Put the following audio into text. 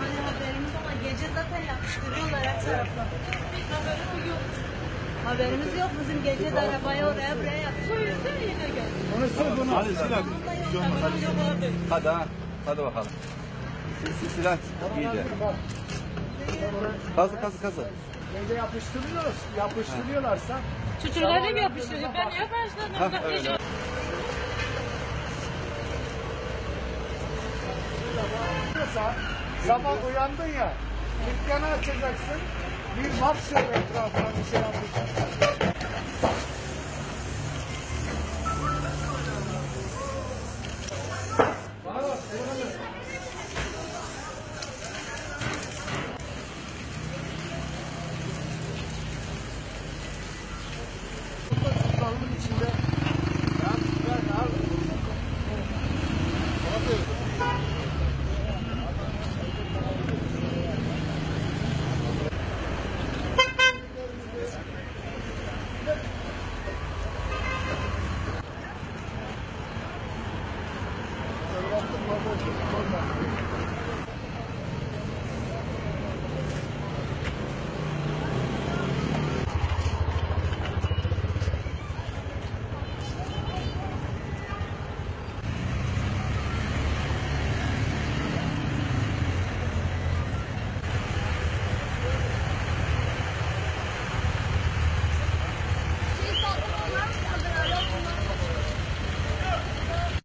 Hani haberimiz ama gece zaten yapıştırıyorlar her taraftan. Haberimiz yok. Haberimiz yok bizim gece de arabayı oraya buraya yapıştırıyor. Yine gel. Hadi silah. Hadi ha. Hadi bakalım. Silah iyice. Kazı. Gece yapıştırıyorlarsa Çocuklara mı yapıştırıyor? Ben niye başladım? Ha öyle. sabah uyandın ya, dükkanı açacaksın, bir bak şöyle etrafına bir şey yapacaksın.